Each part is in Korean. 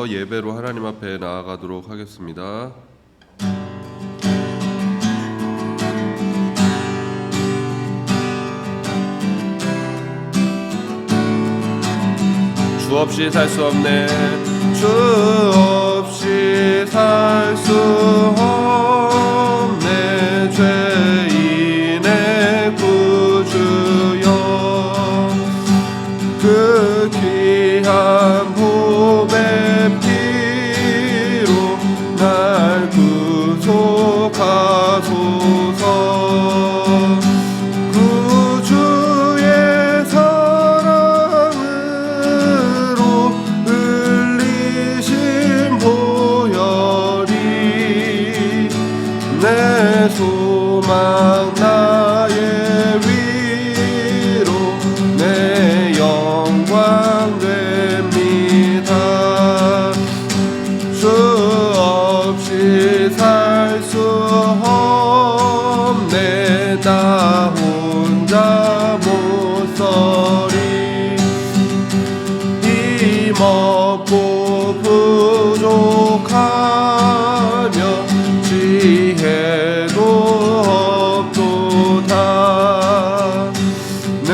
기도하면서 예배로 하나님 앞에 나아가도록 하겠습니다. 주 없이 살 수 없네. 주 없이 살 수 없네. 죄인의 구주여, 그 귀한 보배 피로 날 구속하소서. 구주의 사랑으로 흘리신 보혈이 내 소망 나의 위로 내 영광 됩니다. 주 없이 살 수 없네. 나 혼자 못 서리. 힘없고 부족하며 지혜도 없도다. 내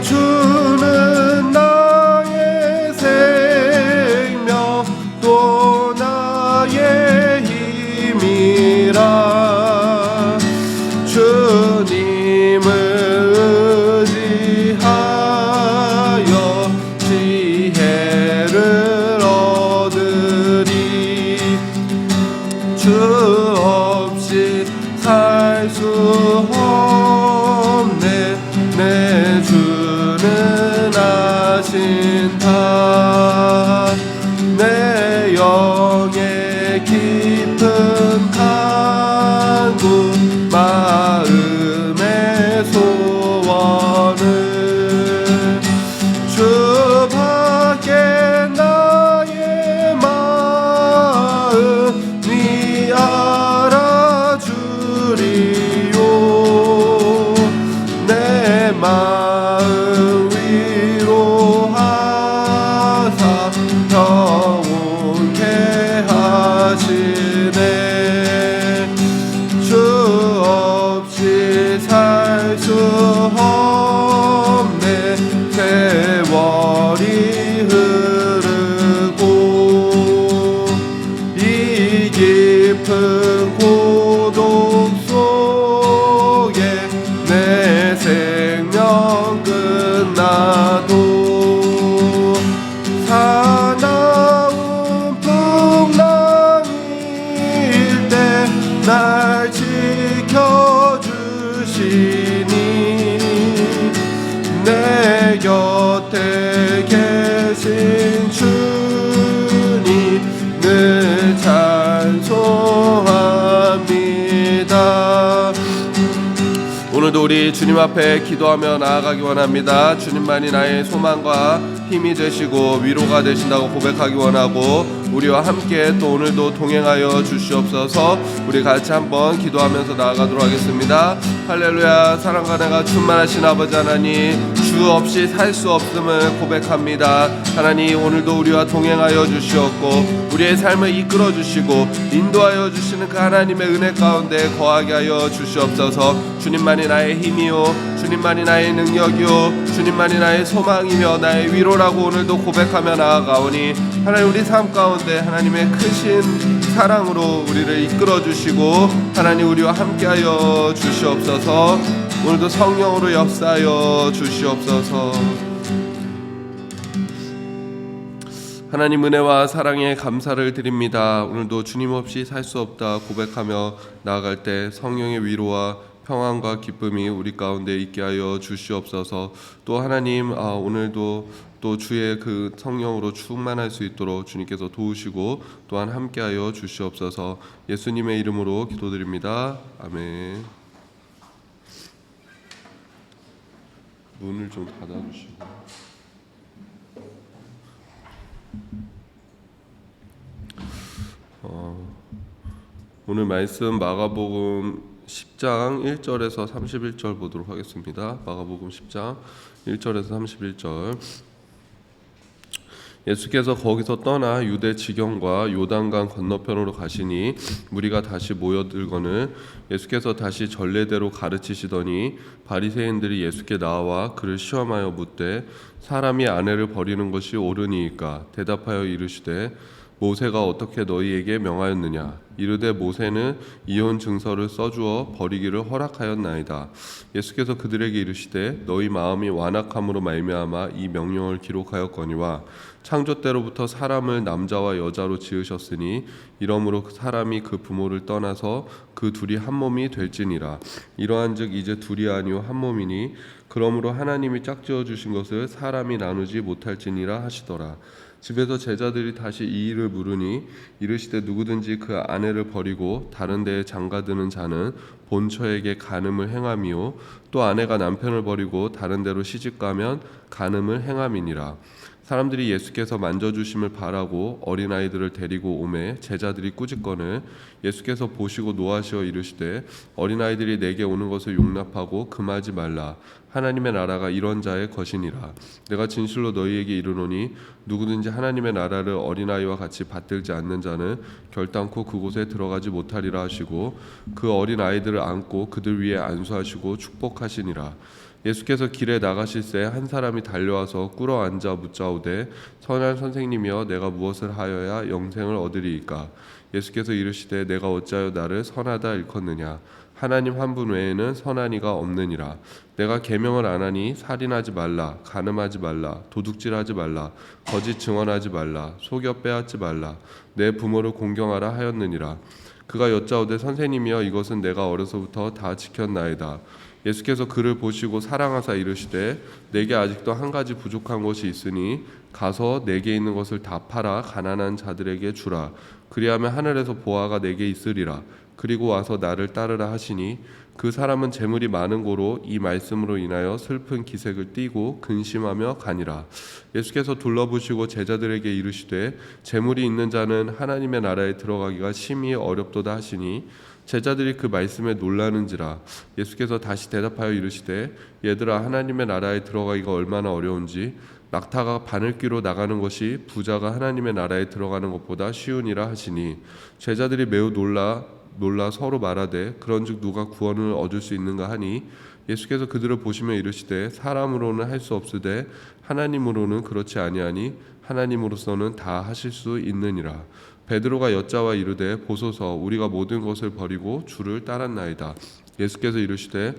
주는 나의 생명 또 나의 힘이라. 주님을 의지하여 지혜를 얻으리. 주 없이 살 수 없네. 내 주는 아신다. 내 영의 깊은 간구 마음의 소원을 주밖에 나의 마음이 알아주리요. 내 마음 위로하사 평온케 하시네. 주 없이 살 수 없네. 세월이 흐르고 이 깊은 고독 속에 내 생명 끝나도 사나운 풍랑일 때 날 지켜주시니 내 곁에 계신 주님을 찬송합니다. 오늘도 우리 주님 앞에 기도하며 나아가기 원합니다. 주님만이 나의 소망과 힘이 되시고 위로가 되신다고 고백하기 원하고, 우리와 함께 또 오늘도 동행하여 주시옵소서. 우리 같이 한번 기도하면서 나아가도록 하겠습니다. 할렐루야. 사랑과 내가 충만하신 아버지 하나님, 주 없이 살 수 없음을 고백합니다. 하나님, 오늘도 우리와 동행하여 주시옵고 우리의 삶을 이끌어 주시고 인도하여 주시는 그 하나님의 은혜 가운데 거하게 하여 주시옵소서. 주님만이 나의 힘이요, 주님만이 나의 능력이요, 주님만이 나의 소망이며 나의 위로라고 오늘도 고백하며 나아가오니, 하나님 우리 삶 가운데 하나님의 크신 사랑으로 우리를 이끌어 주시고 하나님 우리와 함께하여 주시옵소서. 오늘도 성령으로 역사하여 주시옵소서. 하나님 은혜와 사랑에 감사를 드립니다. 오늘도 주님 없이 살 수 없다 고백하며 나아갈 때 성령의 위로와 평안과 기쁨이 우리 가운데 있게 하여 주시옵소서. 또 하나님 오늘도 또 주의 그 성령으로 충만할 수 있도록 주님께서 도우시고 또한 함께하여 주시옵소서. 예수님의 이름으로 기도드립니다. 아멘. 문을 좀 닫아주시고. 오늘 말씀 마가복음 10장 1절에서 31절 보도록 하겠습니다. 마가복음 10장 1절에서 31절. 예수께서 거기서 떠나 유대 지경과 요단강 건너편으로 가시니 무리가 다시 모여들거늘 예수께서 다시 전례대로 가르치시더니 바리새인들이 예수께 나와 그를 시험하여 묻되 사람이 아내를 버리는 것이 옳으니이까 대답하여 이르시되 모세가 어떻게 너희에게 명하였느냐 이르되 모세는 이혼 증서를 써주어 버리기를 허락하였나이다. 예수께서 그들에게 이르시되 너희 마음이 완악함으로 말미암아 이 명령을 기록하였거니와 창조 때로부터 사람을 남자와 여자로 지으셨으니 이러므로 사람이 그 부모를 떠나서 그 둘이 한 몸이 될지니라. 이러한즉 이제 둘이 아니요 한 몸이니 그러므로 하나님이 짝지어 주신 것을 사람이 나누지 못할지니라 하시더라. 집에서 제자들이 다시 이 일을 물으니 이르시되 누구든지 그 아내를 버리고 다른 데에 장가드는 자는 본처에게 간음을 행함이요 또 아내가 남편을 버리고 다른 데로 시집가면 간음을 행함이니라. 사람들이 예수께서 만져주심을 바라고 어린아이들을 데리고 오매 제자들이 꾸짖거늘 예수께서 보시고 노하시어 이르시되 어린아이들이 내게 오는 것을 용납하고 금하지 말라. 하나님의 나라가 이런 자의 것이니라. 내가 진실로 너희에게 이르노니 누구든지 하나님의 나라를 어린아이와 같이 받들지 않는 자는 결단코 그곳에 들어가지 못하리라 하시고 그 어린아이들을 안고 그들 위에 안수하시고 축복하시니라. 예수께서 길에 나가실새 한 사람이 달려와서 꿇어 앉아 묻자오되 선한 선생님이여 내가 무엇을 하여야 영생을 얻으리이까. 예수께서 이르시되 내가 어찌하여 나를 선하다 일컫느냐. 하나님 한 분 외에는 선한 이가 없느니라. 내가 계명을 안 하니 살인하지 말라, 간음하지 말라, 도둑질하지 말라, 거짓 증언하지 말라, 속여 빼앗지 말라, 내 부모를 공경하라 하였느니라. 그가 여짜오되 선생님이여 이것은 내가 어려서부터 다 지켰나이다. 예수께서 그를 보시고 사랑하사 이르시되 내게 아직도 한 가지 부족한 것이 있으니 가서 내게 있는 것을 다 팔아 가난한 자들에게 주라. 그리하면 하늘에서 보화가 내게 있으리라. 그리고 와서 나를 따르라 하시니 그 사람은 재물이 많은 고로 이 말씀으로 인하여 슬픈 기색을 띠고 근심하며 가니라. 예수께서 둘러보시고 제자들에게 이르시되 재물이 있는 자는 하나님의 나라에 들어가기가 심히 어렵도다 하시니 제자들이 그 말씀에 놀라는지라. 예수께서 다시 대답하여 이르시되 얘들아 하나님의 나라에 들어가기가 얼마나 어려운지 낙타가 바늘귀로 나가는 것이 부자가 하나님의 나라에 들어가는 것보다 쉬우니라 하시니 제자들이 매우 놀라 서로 말하되 그런즉 누가 구원을 얻을 수 있는가 하니 예수께서 그들을 보시며 이르시되 사람으로는 할 수 없으되 하나님으로는 그렇지 아니하니 하나님으로서는 다 하실 수 있느니라. 베드로가 여짜와 이르되 보소서 우리가 모든 것을 버리고 주를 따랐나이다. 예수께서 이르시되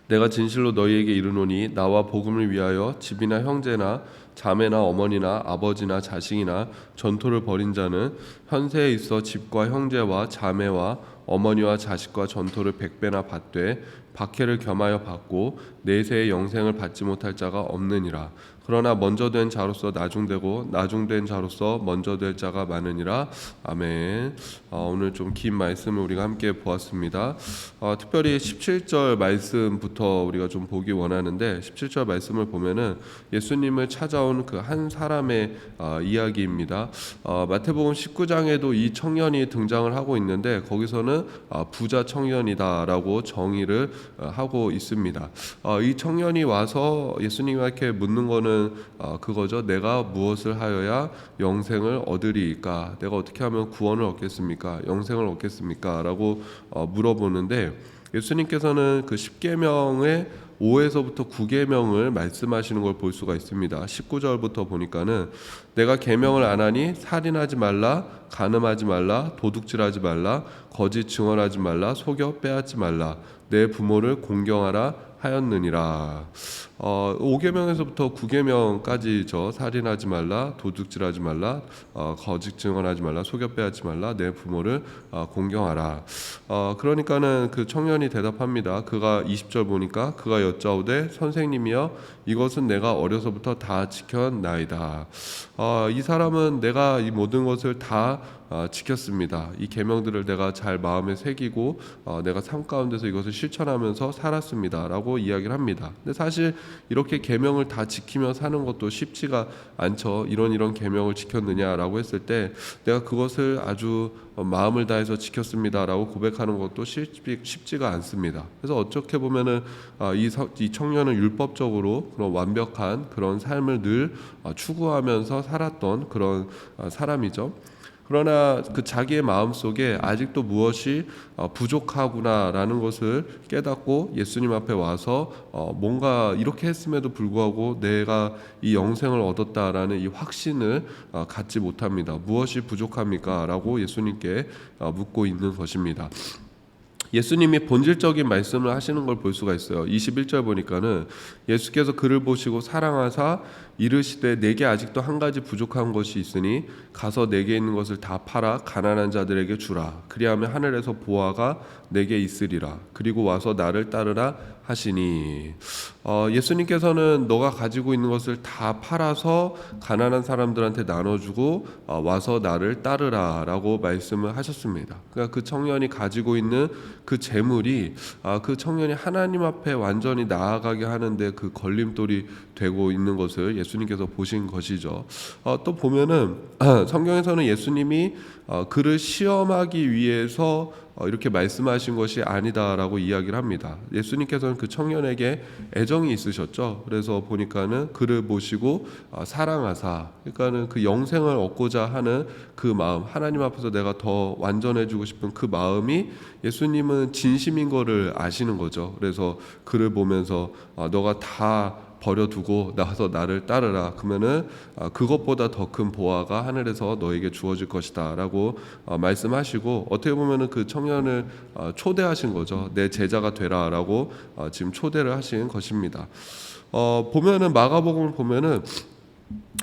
내가 진실로 너희에게 이르노니 나와 복음을 위하여 집이나 형제나 자매나 어머니나 아버지나 자식이나 전토를 벌인 자는 현세에 있어 집과 형제와 자매와 어머니와 자식과 전토를 100배나 받되 박해를 겸하여 받고 내세의 영생을 받지 못할 자가 없느니라. 그러나 먼저 된 자로서 나중되고 나중된 자로서 먼저 될 자가 많으니라. 아멘. 오늘 좀 긴 말씀을 우리가 함께 보았습니다. 특별히 17절 말씀부터 우리가 좀 보기 원하는데 17절 말씀을 보면은 예수님을 찾아온 그 한 사람의 이야기입니다. 마태복음 19장에도 이 청년이 등장을 하고 있는데 거기서는 부자 청년이다라고 정의를 하고 있습니다. 이 청년이 와서 예수님께 묻는 거는 그거죠. 내가 무엇을 하여야 영생을 얻으리이까? 내가 어떻게 하면 구원을 얻겠습니까? 영생을 얻겠습니까? 라고 물어보는데 예수님께서는 그 10계명의 5에서부터 9계명을 말씀하시는 걸 볼 수가 있습니다. 19절부터 보니까는 내가 계명을 안 하니 살인하지 말라, 간음하지 말라, 도둑질하지 말라, 거짓 증언하지 말라, 속여 빼앗지 말라, 내 부모를 공경하라 하였느니라. 5계명에서부터 9계명까지죠. 살인하지 말라, 도둑질하지 말라, 거짓 증언하지 말라, 속여 빼앗지 말라, 내 부모를 공경하라. 그러니까는 그 청년이 대답합니다. 그가 20절 보니까 그가 여짜오되 선생님이여 이것은 내가 어려서부터 다 지켰나이다. 이 사람은 내가 이 모든 것을 다 지켰습니다. 이 계명들을 내가 잘 마음에 새기고 내가 삶 가운데서 이것을 실천하면서 살았습니다 라고 하신다라고 이야기를 합니다. 근데 사실 이렇게 계명을 다 지키며 사는 것도 쉽지가 않죠. 이런 계명을 지켰느냐라고 했을 때 내가 그것을 아주 마음을 다해서 지켰습니다라고 고백하는 것도 쉽지가 않습니다. 그래서 어떻게 보면은 이 청년은 율법적으로 그런 완벽한 그런 삶을 늘 추구하면서 살았던 그런 사람이죠. 그러나 그 자기의 마음속에 아직도 무엇이 부족하구나라는 것을 깨닫고 예수님 앞에 와서 뭔가 이렇게 했음에도 불구하고 내가 이 영생을 얻었다라는 이 확신을 갖지 못합니다. 무엇이 부족합니까? 라고 예수님께 묻고 있는 것입니다. 예수님이 본질적인 말씀을 하시는 걸 볼 수가 있어요. 21절 보니까는 예수께서 그를 보시고 사랑하사 이르시되 내게 아직도 한 가지 부족한 것이 있으니 가서 내게 있는 것을 다 팔아 가난한 자들에게 주라. 그리하면 하늘에서 보화가 내게 있으리라. 그리고 와서 나를 따르라 하시니 예수님께서는 너가 가지고 있는 것을 다 팔아서 가난한 사람들한테 나눠주고 와서 나를 따르라 라고 말씀을 하셨습니다. 그러니까 그 청년이 가지고 있는 그 재물이 그 청년이 하나님 앞에 완전히 나아가게 하는데 그 걸림돌이 되고 있는 것을 예수님께서 보신 것이죠. 또 보면은 성경에서는 예수님이 그를 시험하기 위해서 이렇게 말씀하신 것이 아니다라고 이야기를 합니다. 예수님께서는 그 청년에게 애정이 있으셨죠. 그래서 보니까는 그를 보시고 사랑하사, 그러니까는 그 영생을 얻고자 하는 그 마음, 하나님 앞에서 내가 더 완전해지고 싶은 그 마음이 예수님은 진심인 거를 아시는 거죠. 그래서 그를 보면서 너가 다 버려두고 나와서 나를 따르라. 그러면은 그것보다 더 큰 보화가 하늘에서 너에게 주어질 것이다 라고 말씀하시고, 어떻게 보면은 그 청년을 초대하신 거죠. 내 제자가 되라 라고 지금 초대를 하신 것입니다. 보면은 마가복음을 보면은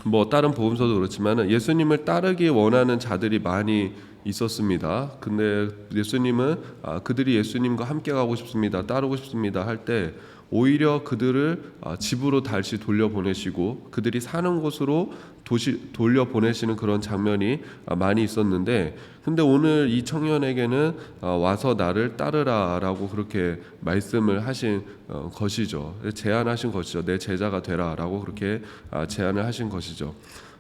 뭐 다른 복음서도 그렇지만은 예수님을 따르기 원하는 자들이 많이 있었습니다. 근데 예수님은 그들이 예수님과 함께 가고 싶습니다, 따르고 싶습니다 할 때 오히려 그들을 집으로 다시 돌려보내시고 그들이 사는 곳으로 돌려보내시는 그런 장면이 많이 있었는데, 근데 오늘 이 청년에게는 와서 나를 따르라 라고 그렇게 말씀을 하신 것이죠. 제안하신 것이죠. 내 제자가 되라 라고 그렇게 제안을 하신 것이죠.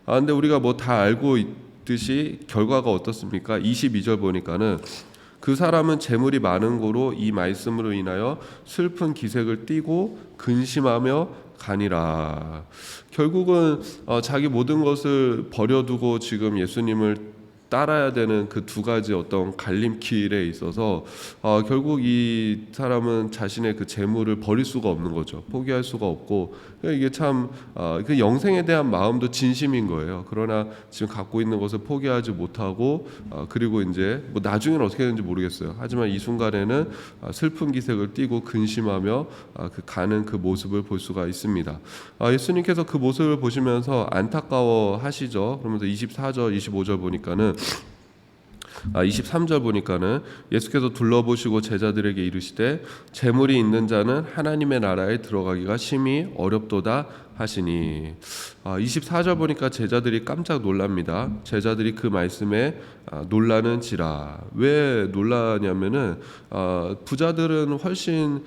근데 우리가 뭐 다 알고 있듯이 결과가 어떻습니까? 22절 보니까는 그 사람은 재물이 많은 고로 이 말씀으로 인하여 슬픈 기색을 띠고 근심하며 가니라. 결국은 자기 모든 것을 버려두고 지금 예수님을 따라야 되는 그 두 가지 어떤 갈림길에 있어서 결국 이 사람은 자신의 그 재물을 버릴 수가 없는 거죠. 포기할 수가 없고, 이게 참 그 영생에 대한 마음도 진심인 거예요. 그러나 지금 갖고 있는 것을 포기하지 못하고 그리고 이제 뭐 나중에는 어떻게 되는지 모르겠어요. 하지만 이 순간에는 슬픈 기색을 띠고 근심하며 그 가는 그 모습을 볼 수가 있습니다. 예수님께서 그 모습을 보시면서 안타까워 하시죠. 그러면서 24절 25절 보니까는 23절 보니까는 예수께서 둘러보시고 제자들에게 이르시되 재물이 있는 자는 하나님의 나라에 들어가기가 심히 어렵도다 하시니, 24절 보니까 제자들이 깜짝 놀랍니다. 제자들이 그 말씀에 놀라는지라. 왜 놀라냐면은 부자들은 훨씬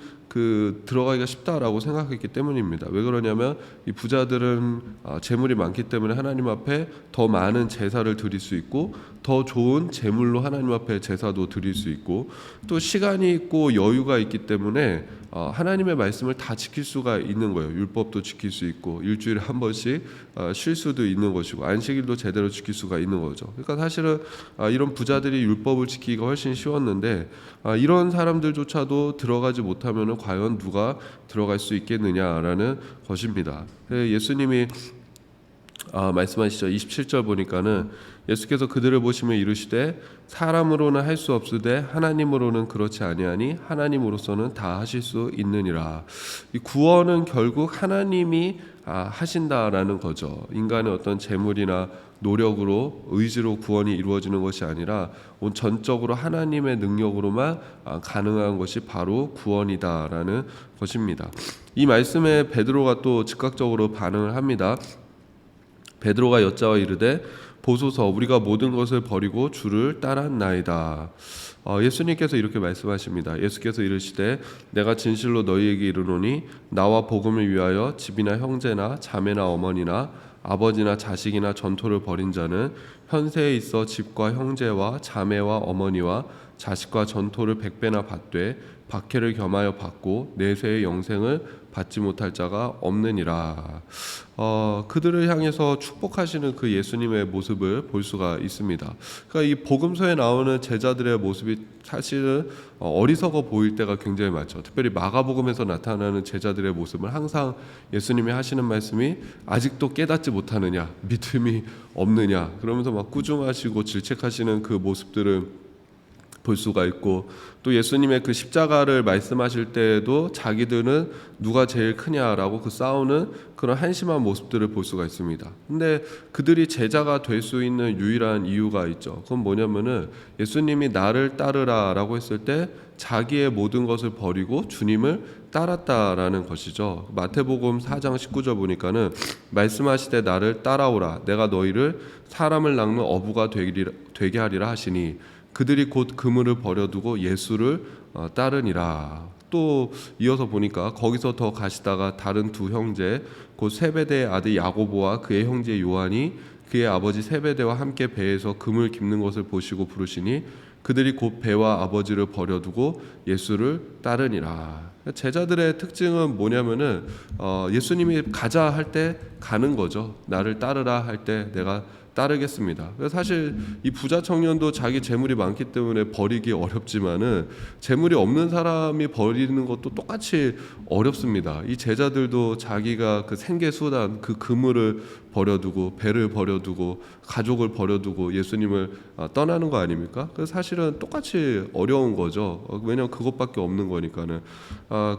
들어가기가 쉽다라고 생각했기 때문입니다. 왜 그러냐면 이 부자들은 재물이 많기 때문에 하나님 앞에 더 많은 제사를 드릴 수 있고 더 좋은 제물로 하나님 앞에 제사도 드릴 수 있고 또 시간이 있고 여유가 있기 때문에 하나님의 말씀을 다 지킬 수가 있는 거예요. 율법도 지킬 수 있고 일주일에 한 번씩 쉴 수도 있는 것이고 안식일도 제대로 지킬 수가 있는 거죠. 그러니까 사실은 이런 부자들이 율법을 지키기가 훨씬 쉬웠는데 이런 사람들조차도 들어가지 못하면 과연 누가 들어갈 수 있겠느냐라는 것입니다. 예수님이 말씀하시죠. 27절 보니까는 예수께서 그들을 보시며 이르시되 사람으로는 할 수 없으되 하나님으로는 그렇지 아니하니 하나님으로서는 다 하실 수 있느니라. 이 구원은 결국 하나님이 하신다라는 거죠. 인간의 어떤 재물이나 노력으로 의지로 구원이 이루어지는 것이 아니라 온 전적으로 하나님의 능력으로만 가능한 것이 바로 구원이다라는 것입니다. 이 말씀에 베드로가 또 즉각적으로 반응을 합니다. 베드로가 여짜와 이르되 보소서 우리가 모든 것을 버리고 주를 따랐나이다. 예수님께서 이렇게 말씀하십니다. 예수께서 이르시되 내가 진실로 너희에게 이르노니 나와 복음을 위하여 집이나 형제나 자매나 어머니나 아버지나 자식이나 전토를 벌인 자는 현세에 있어 집과 형제와 자매와 어머니와 자식과 전토를 100배나 받되 박해를 겸하여 받고 내세의 영생을 받지 못할 자가 없느니라. 그들을 향해서 축복하시는 그 예수님의 모습을 볼 수가 있습니다. 그러니까 이 복음서에 나오는 제자들의 모습이 사실은 어리석어 보일 때가 굉장히 많죠. 특별히 마가복음에서 나타나는 제자들의 모습을 항상 예수님이 하시는 말씀이 아직도 깨닫지 못하느냐, 믿음이 없느냐, 그러면서 막 꾸중하시고 질책하시는 그 모습들을 볼 수가 있고, 또 예수님의 그 십자가를 말씀하실 때에도 자기들은 누가 제일 크냐라고 그 싸우는 그런 한심한 모습들을 볼 수가 있습니다. 근데 그들이 제자가 될 수 있는 유일한 이유가 있죠. 그건 뭐냐면은 예수님이 나를 따르라라고 했을 때 자기의 모든 것을 버리고 주님을 따랐다라는 것이죠. 마태복음 4장 19절 보니까는 말씀하시되 나를 따라오라 내가 너희를 사람을 낚는 어부가 되게 하리라 하시니 그들이 곧 그물을 버려두고 예수를 따르니라. 또 이어서 보니까 거기서 더 가시다가 다른 두 형제 곧 세베대의 아들 야고보와 그의 형제 요한이 그의 아버지 세베대와 함께 배에서 금을 깁는 것을 보시고 부르시니 그들이 곧 배와 아버지를 버려두고 예수를 따르니라. 제자들의 특징은 뭐냐면은 예수님이 가자 할 때 가는 거죠. 나를 따르라 할 때 내가 따르겠습니다. 사실 이 부자 청년도 자기 재물이 많기 때문에 버리기 어렵지만은 재물이 없는 사람이 버리는 것도 똑같이 어렵습니다. 이 제자들도 자기가 그 생계 수단, 그 그물을 버려두고 배를 버려두고 가족을 버려두고 예수님을 떠나는 거 아닙니까? 그래서 사실은 똑같이 어려운 거죠. 왜냐하면 그것밖에 없는 거니까는.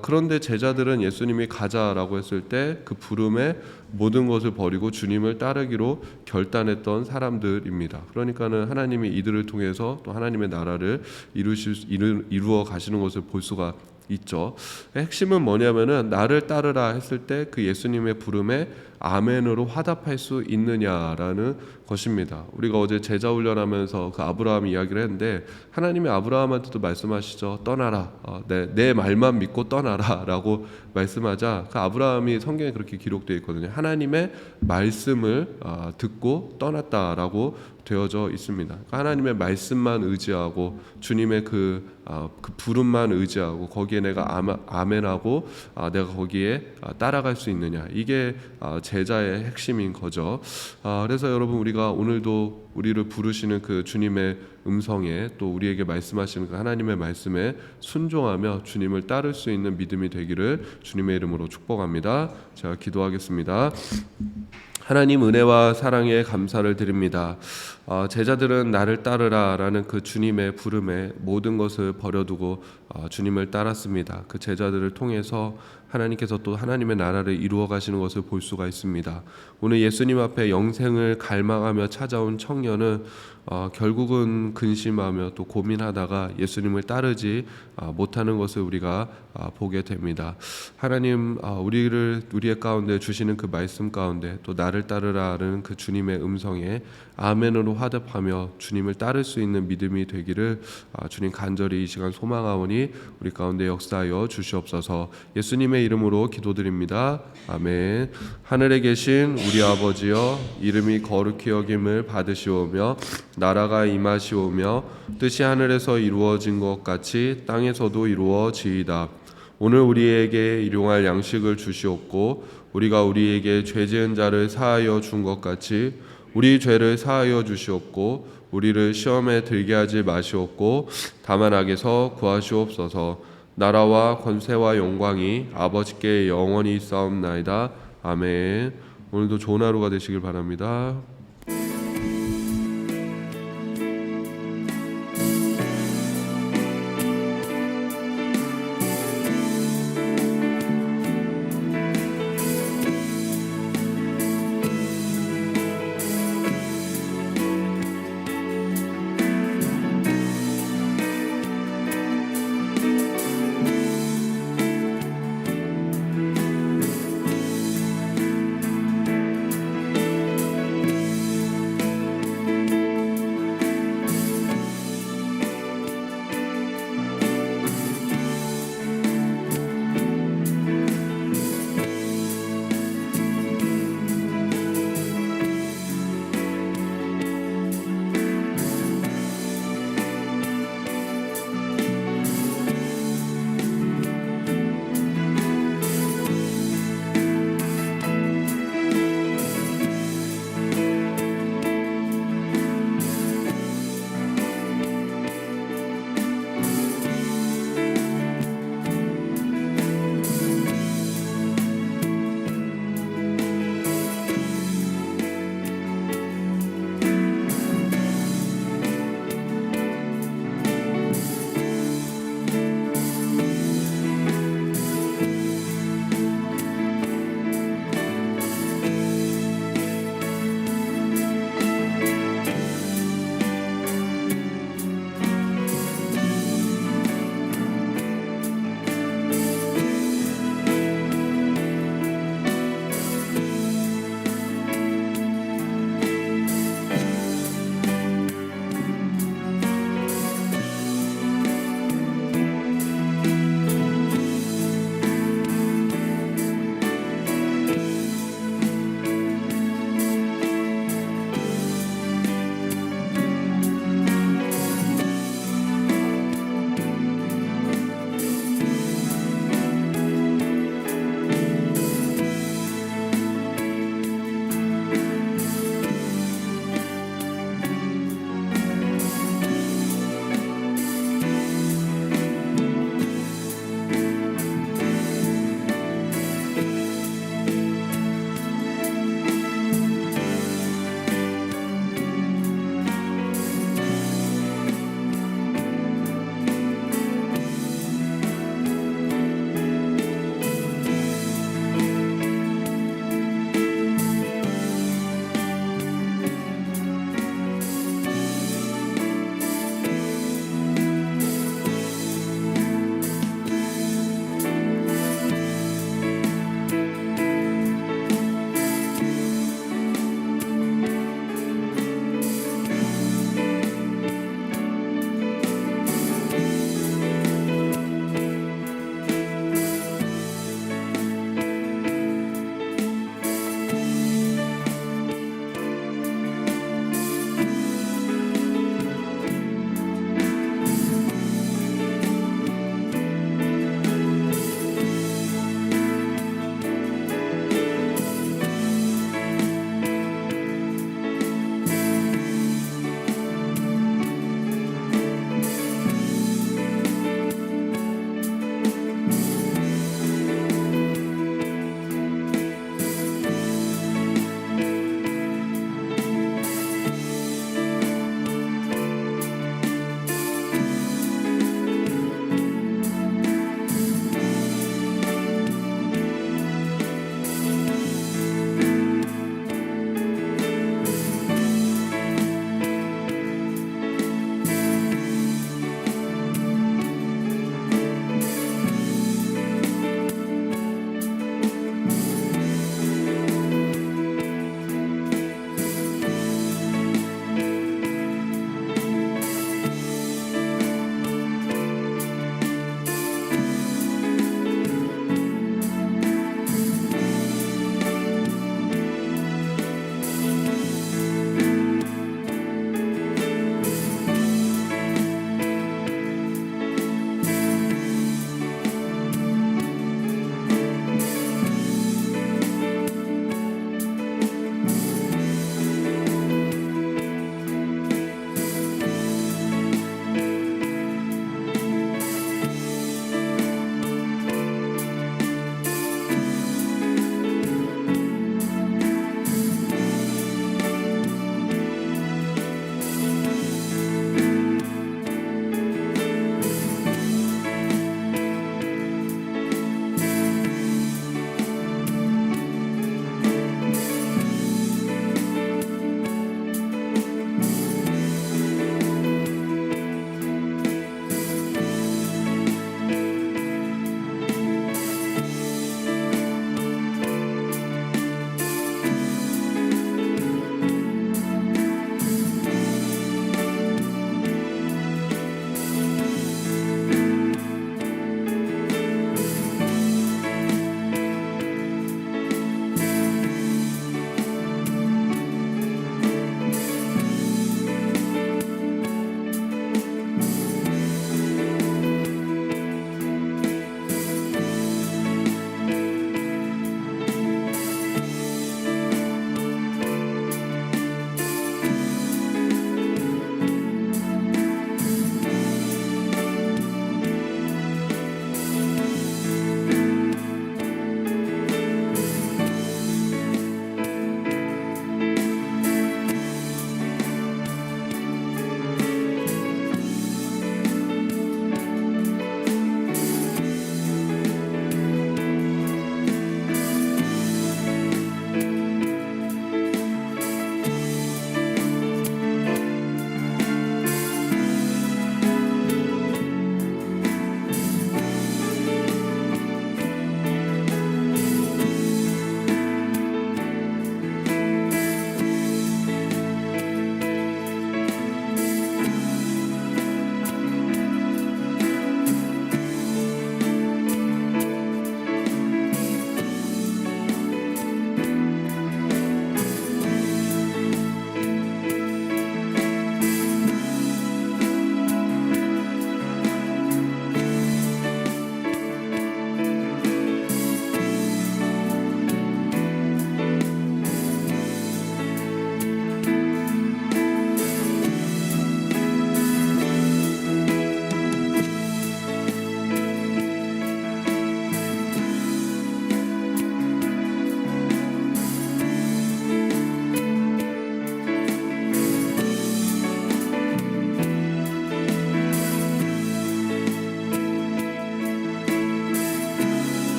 그런데 제자들은 예수님이 가자라고 했을 때 그 부름에 모든 것을 버리고 주님을 따르기로 결단했던 사람들입니다. 그러니까는 하나님이 이들을 통해서 또 하나님의 나라를 이루어 가시는 것을 볼 수가 있죠. 핵심은 뭐냐면은 나를 따르라 했을 때 그 예수님의 부름에 아멘으로 화답할 수 있느냐라는 것입니다. 우리가 어제 제자 훈련하면서 그 아브라함 이야기를 했는데 하나님이 아브라함한테도 말씀하시죠. 떠나라. 내 말만 믿고 떠나라라고 말씀하자 그 아브라함이 성경에 그렇게 기록되어 있거든요. 하나님의 말씀을 듣고 떠났다라고 되어져 있습니다. 그러니까 하나님의 말씀만 의지하고 주님의 그 부름만 의지하고 거기에 내가 아멘하고 내가 거기에 따라갈 수 있느냐, 이게 제자의 핵심인 거죠. 그래서 여러분 우리가 오늘도 우리를 부르시는 그 주님의 음성에 또 우리에게 말씀하시는 그 하나님의 말씀에 순종하며 주님을 따를 수 있는 믿음이 되기를 주님의 이름으로 축복합니다. 제가 기도하겠습니다. 하나님 은혜와 사랑에 감사를 드립니다. 제자들은 나를 따르라라는 그 주님의 부름에 모든 것을 버려두고 주님을 따랐습니다. 그 제자들을 통해서 하나님께서 또 하나님의 나라를 이루어 가시는 것을 볼 수가 있습니다. 오늘 예수님 앞에 영생을 갈망하며 찾아온 청년은 결국은 근심하며 또 고민하다가 예수님을 따르지 못하는 것을 우리가 보게 됩니다. 하나님 우리의 가운데 주시는 그 말씀 가운데 또 나를 따르라는 그 주님의 음성에 아멘으로 화답하며 주님을 따를 수 있는 믿음이 되기를 주님 간절히 이 시간 소망하오니 우리 가운데 역사하여 주시옵소서. 예수님의 이름으로 기도드립니다. 아멘. 하늘에 계신 우리 아버지여, 이름이 거룩히 여김을 받으시오며 나라가 임하시오며 뜻이 하늘에서 이루어진 것 같이 땅에서도 이루어지이다. 오늘 우리에게 일용할 양식을 주시옵고 우리가 우리에게 죄 지은 자를 사하여 준 것 같이 우리 죄를 사하여 주시옵고 우리를 시험에 들게 하지 마시옵고 다만 악에서 구하시옵소서. 나라와 권세와 영광이 아버지께 영원히 있사옵나이다. 아멘. 오늘도 좋은 하루가 되시길 바랍니다.